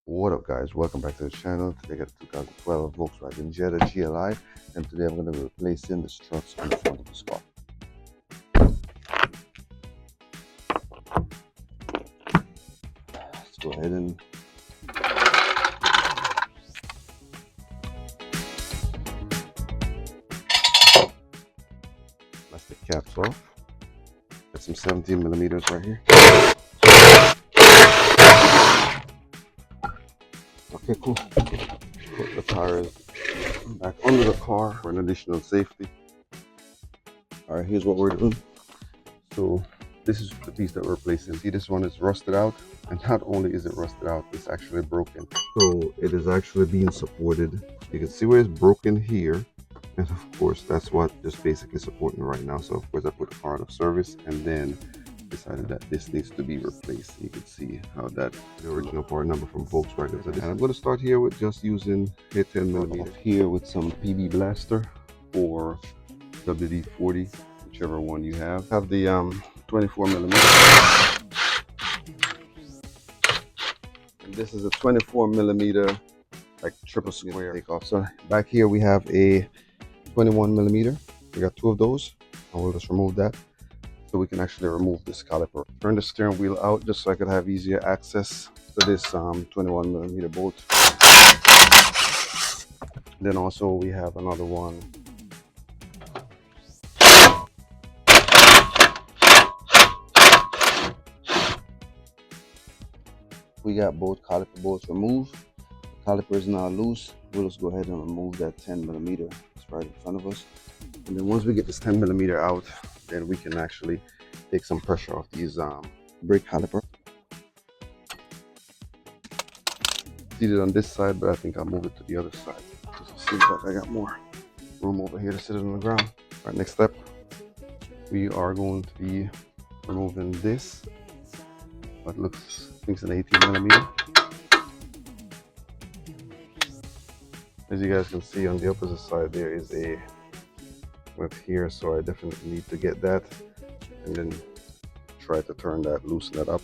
What up guys, welcome back to the channel. Today I got a 2012 Volkswagen Jetta GLI, and today I'm going to be replacing the struts on the front of the Scout. Let's go ahead and plastic caps off. Got some 17mm right here. Okay, cool. Put the tires back under the car for an additional safety. Alright, here's what we're doing. So this is the piece that we're replacing. See, this one is rusted out, and not only is it rusted out, it's actually broken. So it is actually being supported. You can see where it's broken here, and of course that's what just basically supporting right now. So of course I put the car out of service and then decided that this needs to be replaced. You can see how that the original part number from Volkswagen. And I'm going to start here with just using a 10mm here with some PB Blaster or WD-40, whichever one you have. Have the 24mm. And this is a 24mm like triple square takeoff. So back here we have a 21mm. We got two of those, and we'll just remove that so we can actually remove this caliper. Turn the steering wheel out just so I could have easier access to this 21mm bolt. Then also we have another one. We got both caliper bolts removed. The caliper is now loose. We'll just go ahead and remove that 10mm. It's right in front of us. And then once we get this 10mm out, then we can actually take some pressure off these brake caliper. Did it on this side, but I think I'll move it to the other side because it seems like I got more room over here to sit it on the ground. All right, next step, we are going to be removing this. What looks, I think it's an 18mm. As you guys can see, on the opposite side there is a with here, so I definitely need to get that and then try to turn that, loosen that up.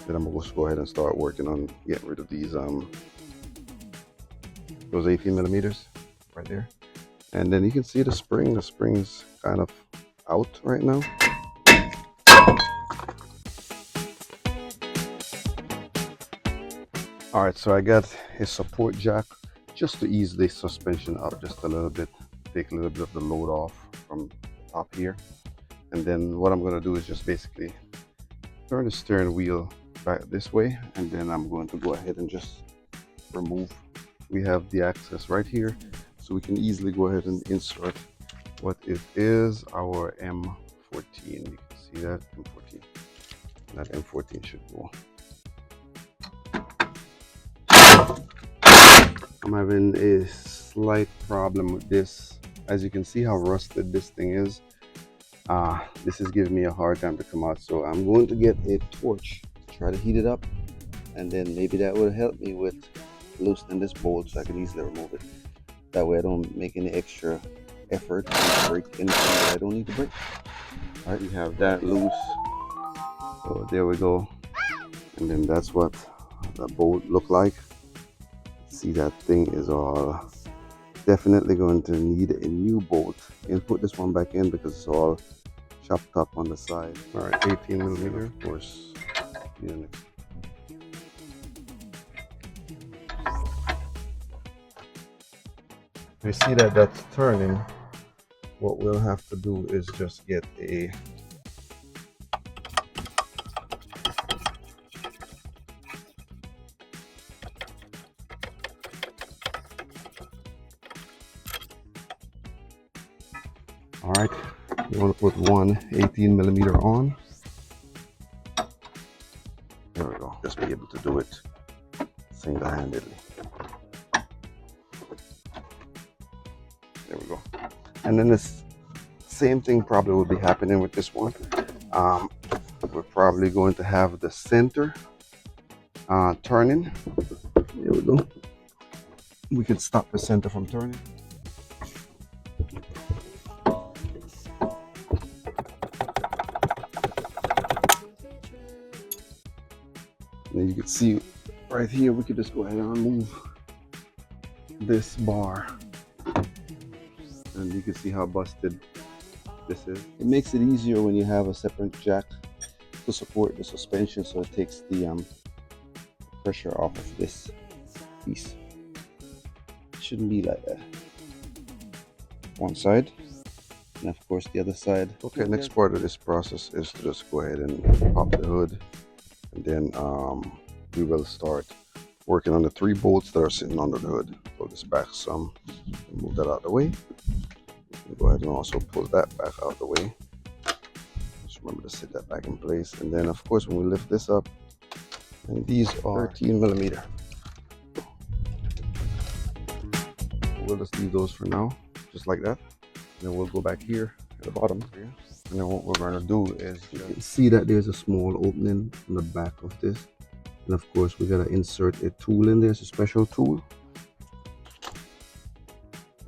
Then I'm gonna just go ahead and start working on getting rid of these those 18mm right there. And then you can see the spring's kind of out right now. All right, so I got a support jack just to ease the suspension up just a little bit, take a little bit of the load off from the top here. And then what I'm going to do is just basically turn the steering wheel back this way, and then I'm going to go ahead and just remove. We have the access right here, so we can easily go ahead and insert what it is, our M14. You can see that M14. That M14 should go. I'm having a slight problem with this. As you can see how rusted this thing is. This is giving me a hard time to come out, so I'm going to get a torch to try to heat it up, and then maybe that will help me with loosening this bolt so I can easily remove it. That way I don't make any extra effort to break anything that I don't need to break. All right, we have that loose. So there we go. And then that's what the bolt look like. See, that thing is all definitely going to need a new bolt, and put this one back in because it's all chopped up on the side. All right, 18mm, of course. Yeah. We see that that's turning. What we'll have to do is just get a all right, you want to put one 18mm on. There we go. Just be able to do it single-handedly. There we go. And then this same thing probably will be happening with this one. We're probably going to have the center turning. There we go. We can stop the center from turning. And you can see right here, we could just go ahead and remove this bar, and you can see how busted this is. It makes it easier when you have a separate jack to support the suspension, so it takes the pressure off of this piece. It shouldn't be like that. One side, and of course the other side. Okay, next part of this process is to just go ahead and pop the hood, and then we will start working on the 3 bolts that are sitting under the hood. Pull this back some, move that out of the way. Go ahead and also pull that back out of the way. Just remember to sit that back in place. And then of course when we lift this up, and these are 13mm. We'll just leave those for now, just like that. And then we'll go back here at the bottom. And then what we're going to do is, you can see that there's a small opening on the back of this. And of course we got to insert a tool in there. It's a special tool.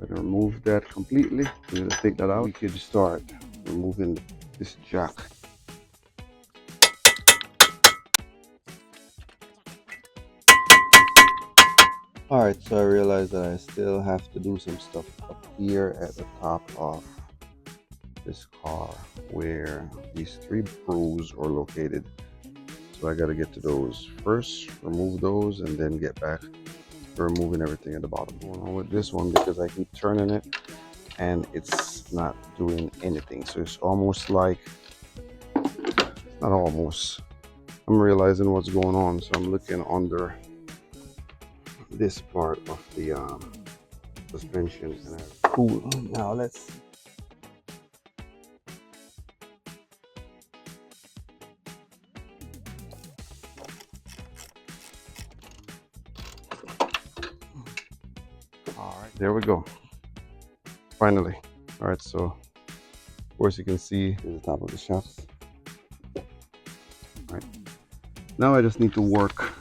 I'm going to remove that completely. We're going to take that out. We could start removing this jack. Alright, so I realized that I still have to do some stuff up here at the top of this car where these 3 screws are located. So I got to get to those first, remove those, and then get back to removing everything at the bottom. Going on with this one because I keep turning it and it's not doing anything. So it's almost like, not almost, I'm realizing what's going on. So I'm looking under this part of the suspension, and cool. Now let's all right, there we go, finally. All right, so of course you can see the top of the shafts. All right, now I just need to work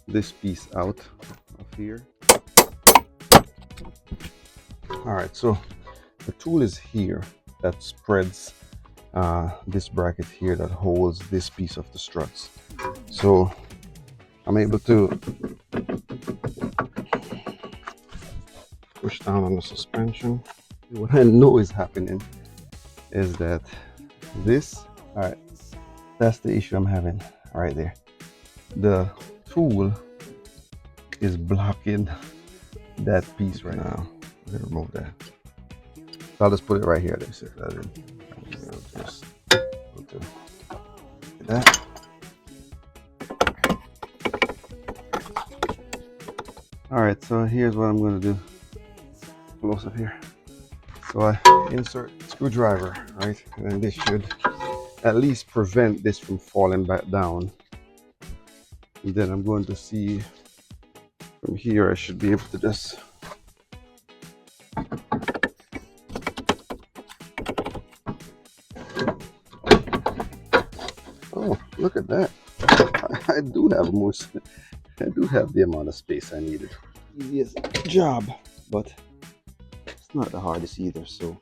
this piece out of here. All right, so the tool is here that spreads this bracket here that holds this piece of the struts. So I'm able to push down on the suspension. What I know is happening is that this, all right, that's the issue I'm having right there. The tool is blocking that piece right now. I'm gonna remove that. So I'll just put it right here. Let me set that in. Just put that. All right, so here's what I'm gonna do. Close up here. So I insert screwdriver, right? And then this should at least prevent this from falling back down. And then I'm going to see from here, I should be able to just oh, look at that. I do have the amount of space I needed. Easiest job, but it's not the hardest either, so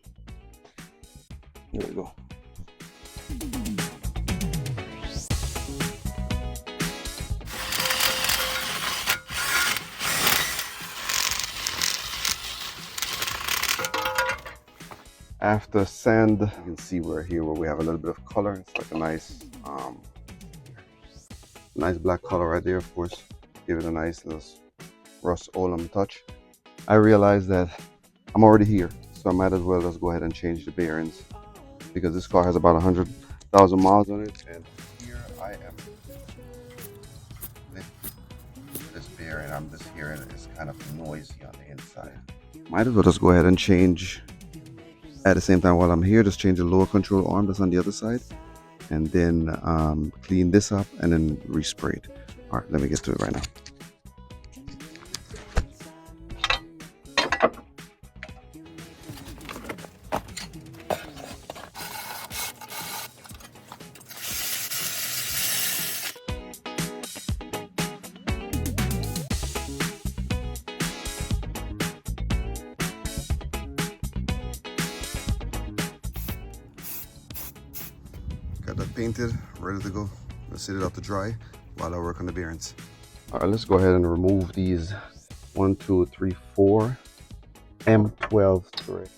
there we go. After sand, you can see where we have a little bit of color. It's like a nice black color right there. Of course, give it a nice little Rust-Oleum touch. I realized that I'm already here, so I might as well just go ahead and change the bearings because this car has about 100,000 miles on it, and here I am with this bearing. I'm just hearing it's kind of noisy on the inside. Might as well just go ahead and change at the same time while I'm here. Just change the lower control arm that's on the other side, and then clean this up and then respray it. All right, let me get to it right now. Got that painted, ready to go. Let's sit it out to dry while I work on the bearings. All right, let's go ahead and remove these 1, 2, 3, 4 M12 thread.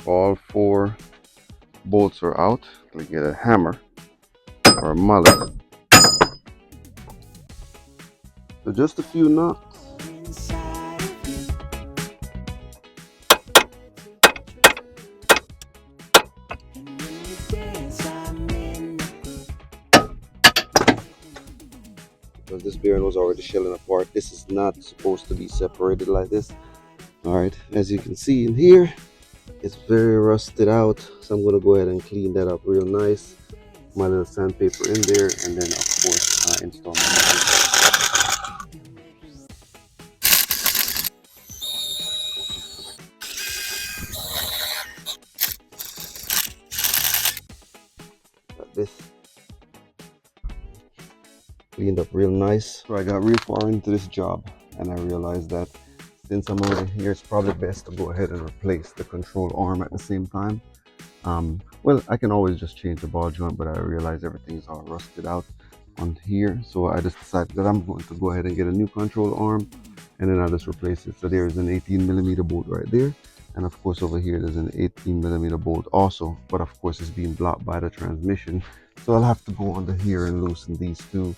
All 4 bolts are out. We get a hammer or a mallet. So just a few knots. Because this bearing was already shelling apart. This is not supposed to be separated like this. All right, as you can see in here, it's very rusted out. So I'm gonna go ahead and clean that up real nice. My little sandpaper in there, and then of course install my motor. Got this cleaned up real nice. So I got real far into this job, and I realized that since I'm already here, it's probably best to go ahead and replace the control arm at the same time. Well, I can always just change the ball joint, but I realize everything's all rusted out on here, so I just decided that I'm going to go ahead and get a new control arm, and then I'll just replace it. So there's an 18mm bolt right there, and of course over here there's an 18mm bolt also, but of course it's being blocked by the transmission, so I'll have to go under here and loosen these two,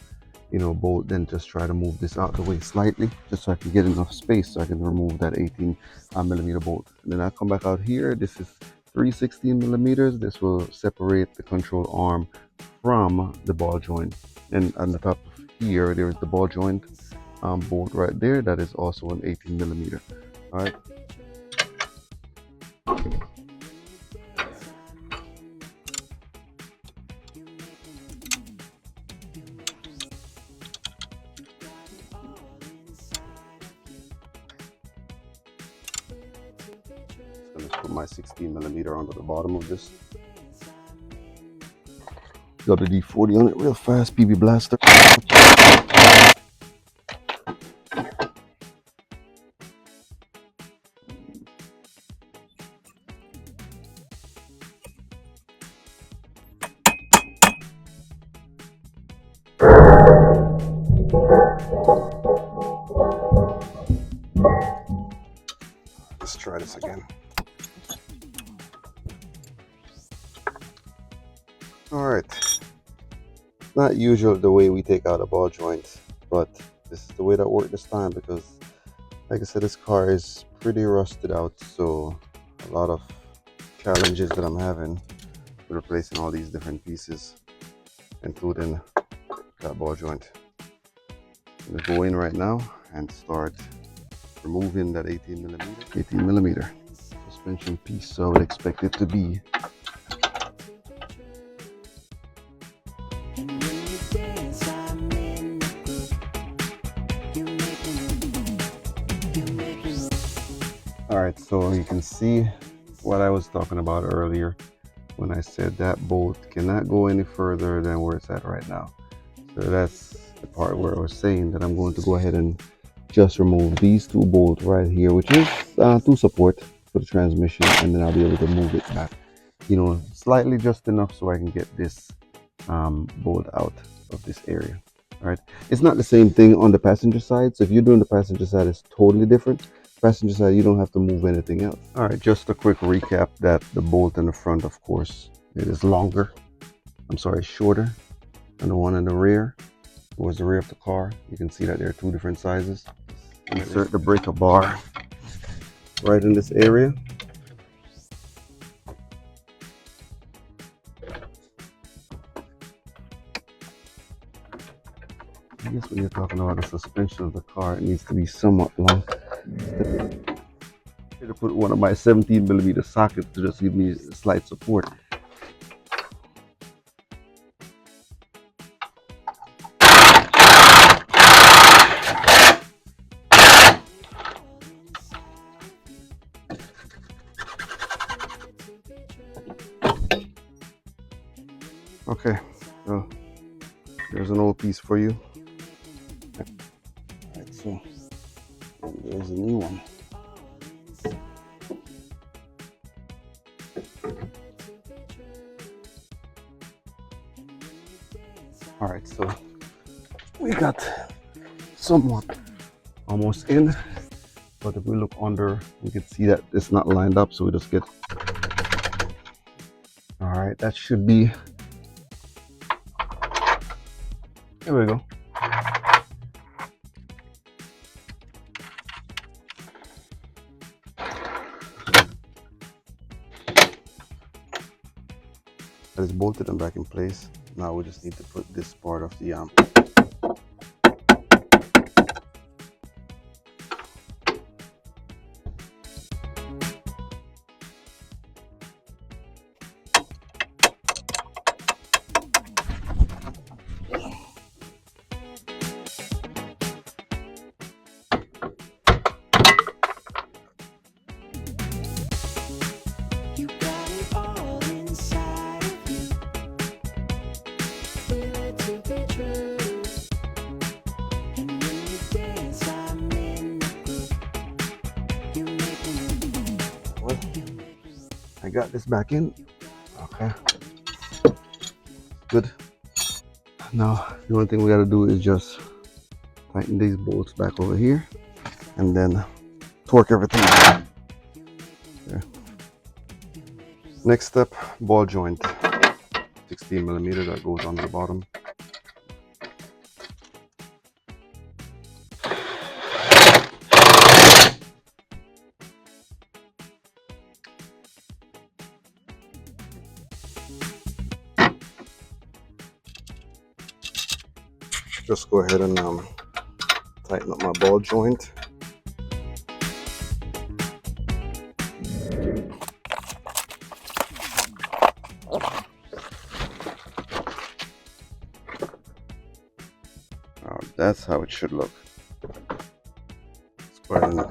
bolt, then just try to move this out the way slightly, just so I can get enough space so I can remove that 18mm bolt. And then I come back out here. This is 316mm. This will separate the control arm from the ball joint, and on the top of here there is the ball joint bolt right there, that is also an 18mm. All right, I'm gonna put my 16mm onto the bottom of this. WD-40 on it real fast, PB Blaster. Let's try this again. All right, not usual the way we take out a ball joint, but this is the way that worked this time, because like I said, this car is pretty rusted out, so a lot of challenges that I'm having with replacing all these different pieces, including that ball joint. I'm gonna go in right now and start removing that 18mm suspension piece. So I would expect it to be all right. So you can see what I was talking about earlier when I said that bolt cannot go any further than where it's at right now. So that's the part where I was saying that I'm going to go ahead and just remove these 2 bolts right here, which is to support for the transmission, and then I'll be able to move it back, slightly, just enough so I can get this bolt out of this area. All right, it's not the same thing on the passenger side, so if you're doing the passenger side, it's totally different. Passenger side, you don't have to move anything else. All right, just a quick recap that the bolt in the front, of course, it is longer, shorter than the one in the rear. Towards the rear of the car, you can see that there are 2 different sizes. Insert the breaker bar right in this area. I guess when you're talking about the suspension of the car, it needs to be somewhat long. I'm going to put one of my 17mm sockets to just give me slight support. Okay, so there's an old piece for you. All right, so there's a new one. we got somewhat almost in, but if we look under, we can see that it's not lined up, so we just get, all right, that should be, there we go. That is bolted and back in place. Now we just need to put this part of the I got this back in. Okay, good. Now the only thing we got to do is just tighten these bolts back over here and then torque everything there. Next step, ball joint, 16mm that goes on the bottom. Just go ahead and tighten up my ball joint. That's how it should look. Let's go ahead and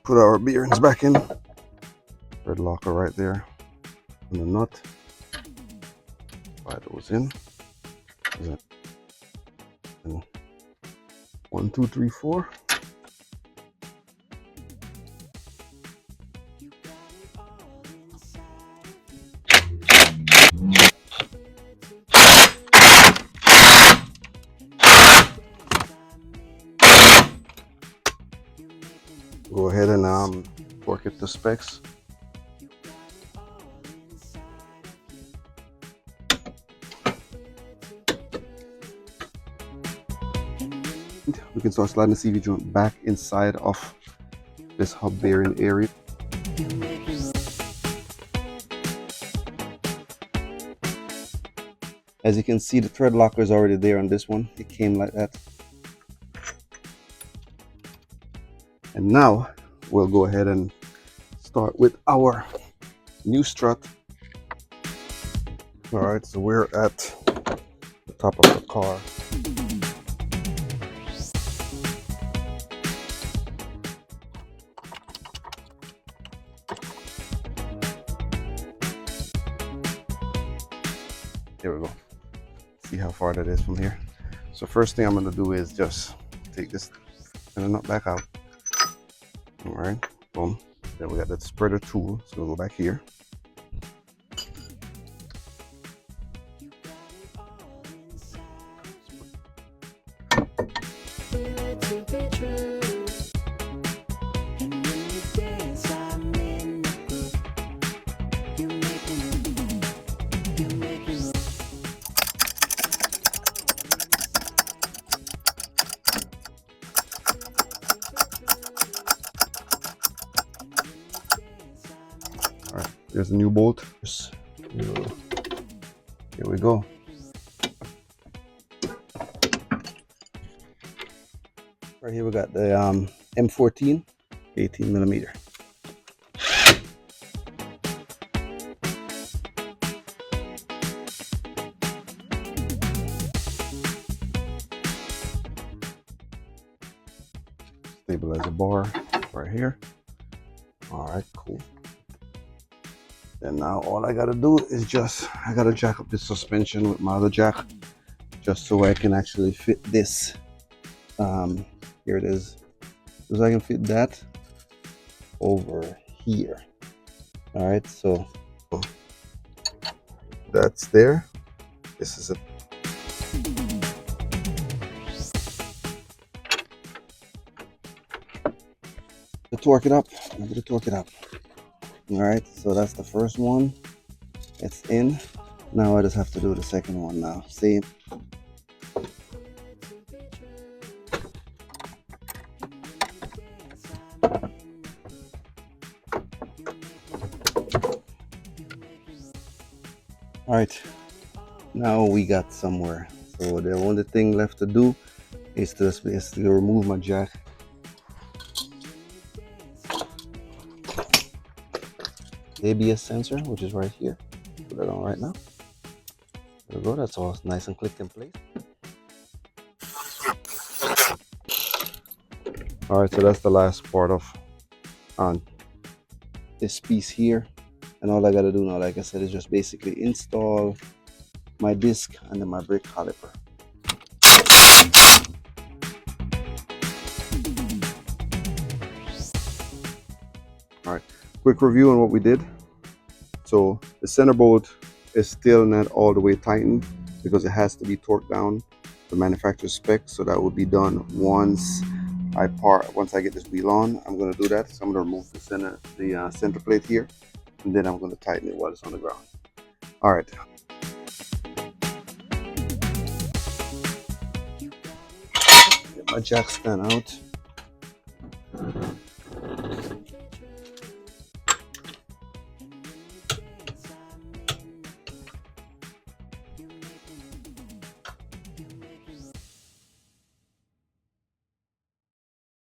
put our bearings back in. Thread locker right there and the nut. Slide those in. And 1, 2, 3, 4. Go ahead and torque it to specs. We can start sliding the CV joint back inside of this hub bearing area. As you can see, the thread locker is already there on this one. It came like that. And now we'll go ahead and start with our new strut. All right, so we're at the top of the car. There we go. See how far that is from here. So first thing I'm going to do is just take this and the nut back out. All right, boom. Then we got that spreader tool, so we'll go back here. There's a new bolt. Here we go. Right here we got the M14, 18mm. Stabilizer bar right here. All right, cool. And now all I gotta do is I gotta jack up this suspension with my other jack, just so I can actually fit this. Here it is. So I can fit that over here. All right, so that's there. This is it. To torque it up. I'm going to torque it up. All right, so that's the first one. It's in. Now I just have to do the second one now. See? All right, now we got somewhere. So the only thing left to do is to basically remove my jack. ABS sensor, which is right here. Put that on right now. There we go. That's all nice and clicked in place. All right, so that's the last part of this piece here. And all I got to do now, like I said, is just basically install my disc and then my brake caliper. All right, quick review on what we did. So the center bolt is still not all the way tightened because it has to be torqued down the manufacturer's spec. So that will be done once I get this wheel on. I'm going to do that. So I'm going to remove the center plate here, and then I'm going to tighten it while it's on the ground. All right. Get my jack stand out.